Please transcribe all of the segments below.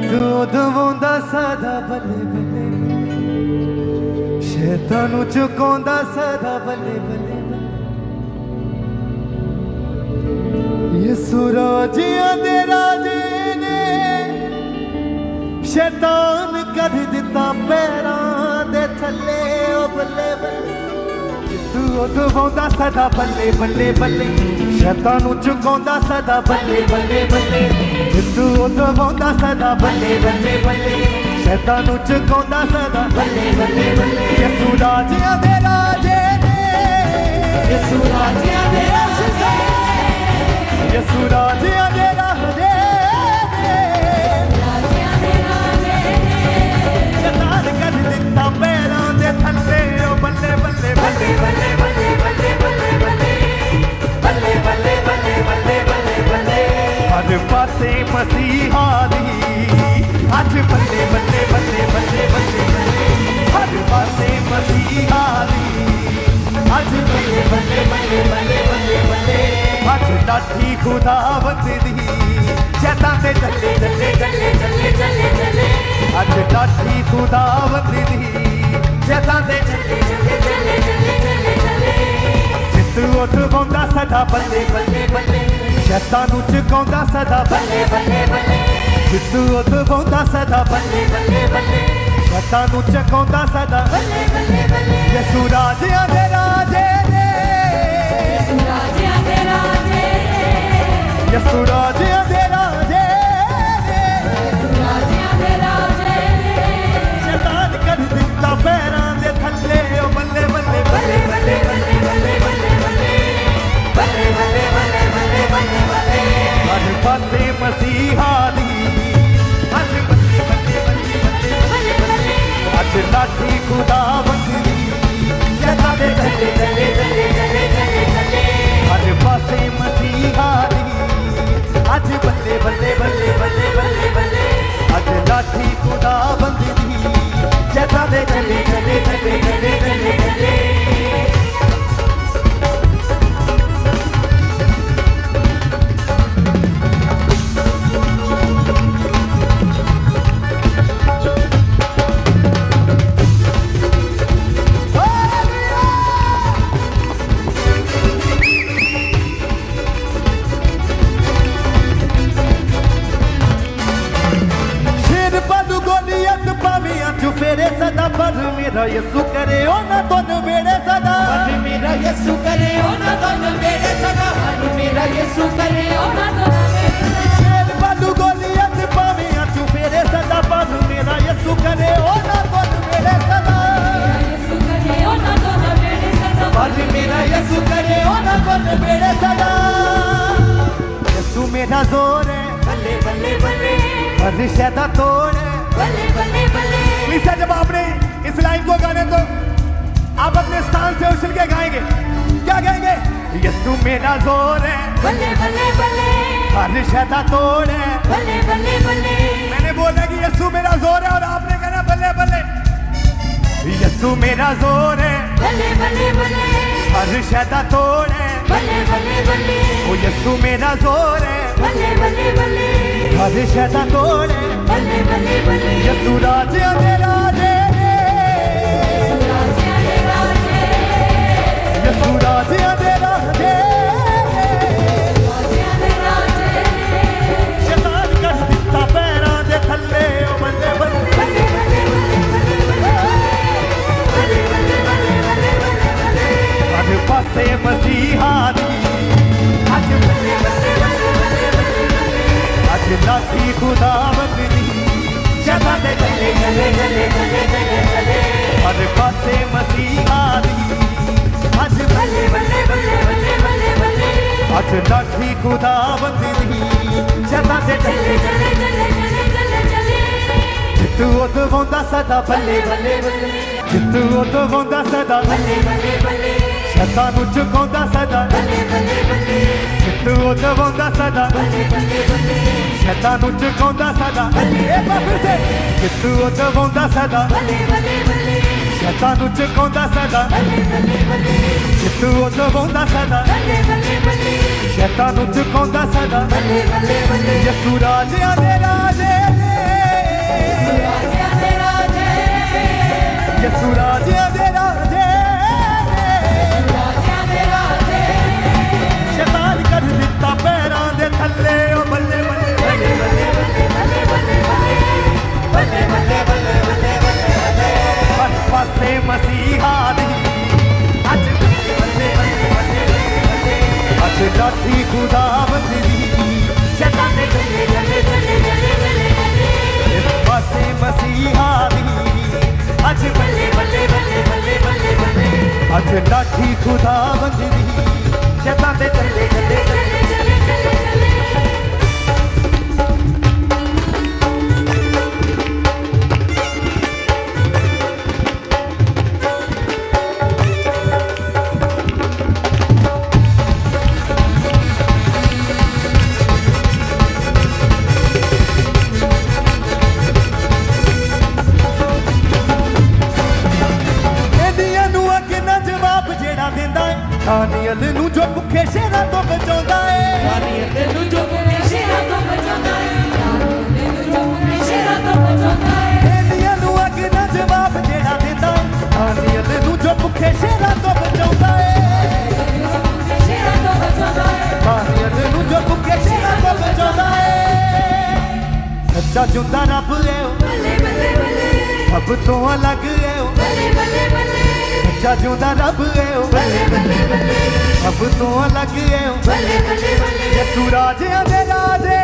जितू दवांदा सदा बल्ले बल्ले शैतानू चुकाउंदा सदा बल्ले बल्ले यसू राजियां दे राजे ने शैतान कर दिता पैरां दे थल्ले ओ बल्ले बल्ले जितू दवांदा सदा बल्ले बल्ले बल्ले शैतानू चुकाउंदा सदा बल्ले बल्ले बल्ले जितू दवांदा सदा बल्ले बल्ले बल्ले शैतानू चुकाउंदा सदा बल्ले बल्ले बल्ले यसू राजियां दे राजे ने यसू राजियां दे राजे यसू राजियां दे राजे शैतान कर दिता पैरां दे थल्ले ओ बल्ले बल्ले बल्ले बल्ले बल्ले बल्ले बल्ले बल्ले बल्ले बल्ले बल्ले बल्ले बल्ले बल्ले हर पासे मसीहा दी अज बल्ले बल्ले बल्ले बल्ले बल्ले हर पासे मसीहा दी अज बल्ले बल्ले बल्ले बल्ले बल्ले बल्ले अज लाठी खुदावत दी शैतान ते चले चले चले चले चले चले अज लाठी खुदावत दी शैतान ते चले चले चले चले चले चले जितू दवांदा सदा बल्ले बल्ले बल्ले शैतानू चुकाउंदा सदा बल्ले बल्ले बल्ले जितू दवांदा सदा बल्ले बल्ले बल्ले शैतानू चुकाउंदा सदा बल्ले बल्ले बल्ले यसू राजियां दे राजे ने यसू राजियां दे राजे यसू राजियां दे राजे यसू राजियां दे राजे शैतान कर दिता पैरां दे थल्ले ओ बल्ले बल्ले बल्ले बल्ले बल्ले बल्ले बल्ले बल्ले बल्ले बल्ले बल्ले बल्ले बल्ले हर पासे मसीहा दी अज बल्ले बल्ले बल्ले बल्ले बल्ले बल्ले अज लाठी खुदावंद दी शैतान दे चले चले चले चले चले चले हर पासे मसीहा दी अज बल्ले बल्ले बल्ले बल्ले बल्ले बल्ले अज लाठी खुदावंद दी शैतान दे चले चले चले चले चले चले फेरे सदा पर मेरा यसू करे ओ ना तन मेरे सदा पर मेरा यसू करे ओ ना तन मेरे सदा पर मेरा यसू करे ओ ना तन मेरे शेर बालू गोलियत पावे अचू फेरे सदा पर मेरा यसू करे ओ ना तन मेरे सदा यसू करे ओ ना तन मेरे सदा पर मेरा यसू करे ओ ना तन मेरे सदा यसू मेरा जोर है बल्ले बल्ले बल्ले हर शैतान तोड़े बल्ले बल्ले बल्ले प्लीज जब आपने इस लाइन को गाने तो आप अपने स्थान से उछल के गाएंगे क्या गाएंगे यसू मेरा जोर है बल्ले बल्ले बल्ले हर शैतान तोड़े बल्ले बल्ले बल्ले मैंने बोला कि यसू मेरा जोर है और आपने कहना बल्ले बल्ले यसू मेरा जोर है बल्ले बल्ले बल्ले हर शैतान तोड़े बल्ले बल्ले बल्ले ओ यसू मेरा जोर है बल्ले बल्ले बल्ले हर शैतान तोड़े बल्ले बल्ले बल्ले यसू राजियां दे राजे यसू राजियां दे राजे यसू राजियां दे राजे शैतान कर दिता पैरां दे थल्ले ओ बल्ले बल्ले बल्ले बल्ले बल्ले बल्ले बल्ले बल्ले हर पासे मसीहा दी अज बल्ले बल्ले बल्ले बल्ले अज लाठी खुदावंद दी शैतान दे चले चले चले चले चले चले हर पासे मसीहा दी अज बल्ले बल्ले बल्ले बल्ले बल्ले बल्ले अज लाठी खुदावंद दी शैतान दे चले चले चले चले चले चले जितू दवांदा सदा बल्ले बल्ले बल्ले जितू दवांदा सदा बल्ले बल्ले बल्ले शैतानू चुकाउंदा सदा बल्ले बल्ले बल्ले जितू दवांदा सदा बल्ले बल्ले बल्ले शैतानू चुकाउंदा सदा एक बार फिर से जितू दवांदा सदा बल्ले बल्ले बल्ले शैतानू चुकाउंदा सदा बल्ले बल्ले बल्ले जितू दवांदा सदा बल्ले बल्ले बल्ले शैतानू चुकाउंदा सदा बल्ले बल्ले बल्ले यसू राजियां दे राजे लाठी खुदावंद दी शैतान दे चले चले दानियल नू जो भुखे शेरां तो बचाउंदा है दानियल नू जो भुखे शेरां तो बचाउंदा है दानियल नू जो भुखे शेरां तो बचाउंदा है दानियल नू अग ना जवाब जेड़ा देंदा है दानियल नू जो भुखे शेरां तो बचाउंदा है दानियल नू जो भुखे शेरां तो बचाउंदा है सच्चा जुंदा रब है बल्ले बल्ले बल्ले सब तो अलग है बल्ले बल्ले बल्ले सच्चा जुंदा रब है बल्ले बल्ले बल्ले सब तो अलग है बल्ले बल्ले बल्ले यसू राजियां दे राजे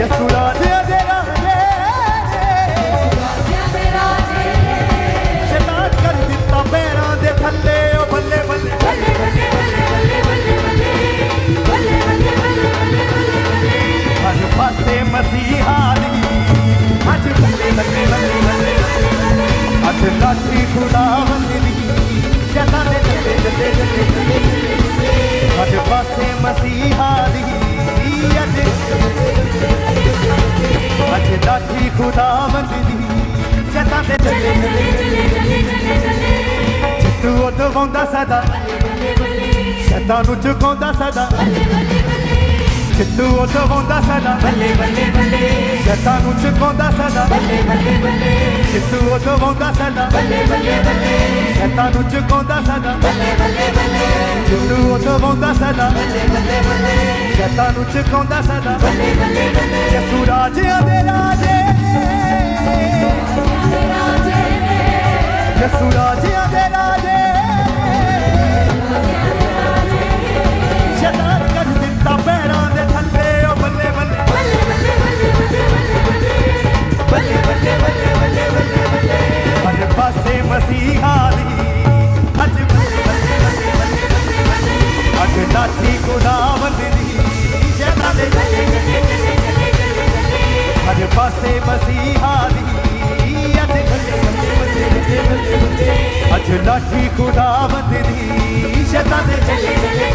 यसू राजियां दे राजे शैतान कर दिता पैरां दे थल्ले ओ बल्ले बल्ले बल्ले बल्ले बल्ले बल्ले बल्ले बल्ले बल्ले बल्ले बल्ले हर पासे मसीहा दी अज बल्ले बल्ले बल्ले बल्ले अज लाठी खुदावंद दी शैतान दे चले चले चले हर पासे मसीहा दी अज लाठी खुदावंद दी शैतान दे चले चले चित्तू उठवाउंदा सदा शैतान नू झुकाउंदा सदा चित्तू उठवाउंदा सदा बल्ले बल्ले बल्ले शैतान नू झुकाउंदा सदा बल्ले बल्ले बल्ले चित्तू उठवाउंदा सदा बल्ले बल्ले बल्ले शैतान नू झुकाउंदा सदा बल्ले बल्ले बल्ले चित्तू उठवाउंदा सदा बल्ले बल्ले बल्ले शैतान नू झुकाउंदा सदा बल्ले बल्ले बल्ले यसू राजियां दे राजे यसू राजियां दे राजे शैतान कर दिता पैरां दे थल्ले ओ बल्ले बल्ले बल्ले बल्ले बल्ले बल्ले बल्ले बल्ले बल्ले बल्ले बल्ले हर पासे मसीहा दी अज बल्ले बल्ले बल्ले बल्ले बल्ले अज लाठी खुदावंद दी शैतान दे चले चले हर पासे मसीहा दी अज बल्ले बल्ले बल्ले बल्ले बल्ले अज लाठी खुदावंद दी शैतान दे चले चले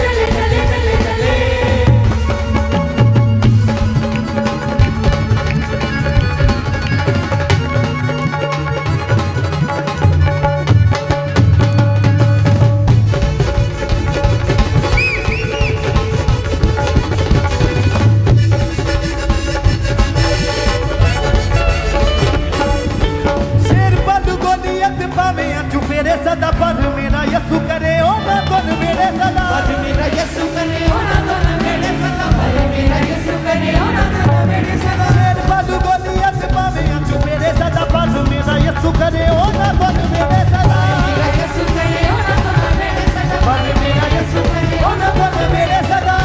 सदा पर मेरा यसू करे ओ ना तुन मेरे सदा पर मेरा यसू करे ओ ना तुन मेरे सदा पर मेरा यसू करे ओ ना तुन मेरे सदा शेर बालू गोलियत पावे अंजू मेरे सदा पर मेरा यसू करे ओ ना तुन मेरे सदा मेरा यसू करे ओ ना तुन मेरे सदा पर मेरा यसू करे ओ ना तुन मेरे सदा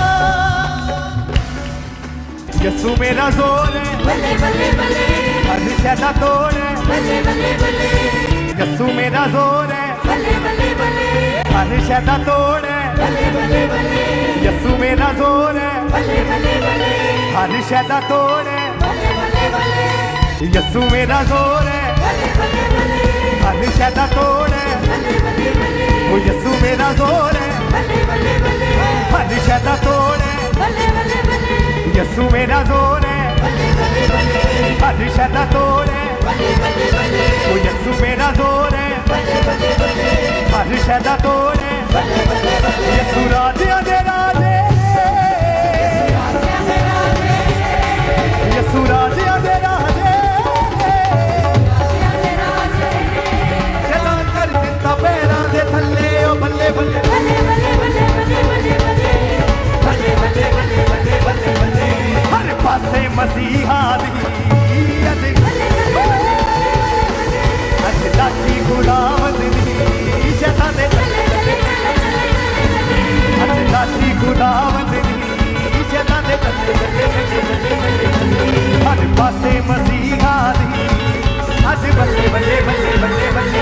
यसू मेरा जोर है बल्ले बल्ले बल्ले हर शैदा तोड़ है बल्ले बल्ले बल्ले यसू मेरा जोर है बल्ले बल्ले बल्ले हर शैदा तोड़ है बल्ले बल्ले बल्ले यसू मेरा जोर है बल्ले बल्ले बल्ले हर शैदा तोड़ है बल्ले बल्ले बल्ले यसू मेरा जोर है बल्ले बल्ले बल्ले हर शैदा तोड़ है बल्ले बल्ले बल्ले ओ यसू मेरा जोर है बल्ले बल्ले बल्ले हर शैदा तोड़ है बल्ले बल्ले बल्ले यसू मेरा जोर है बल्ले बल्ले बल्ले हर शैदा तोड़ है बल्ले बल्ले बल्ले ओ यसू मेरा जोर है बल्ले बल्ले बल्ले हर शैदा तोड़ है बल्ले बल्ले बल्ले यसू राजियां दे राजे यसू राजियां दे राजे शैतान कर दिता पैरां दे थल्ले ओ बल्ले बल्ले बल्ले बल्ले बल्ले बल्ले बल्ले बल्ले बल्ले बल्ले बल्ले बल्ले बल्ले हर पासे मसीहा दी अज लाठी खुदावंद दी शैतान दे चले अज लाठी खुदावंद दी शैतान दे चले हर पासे मसीहा दी अज बल्ले बल्ले बल्ले बल्ले बल्ले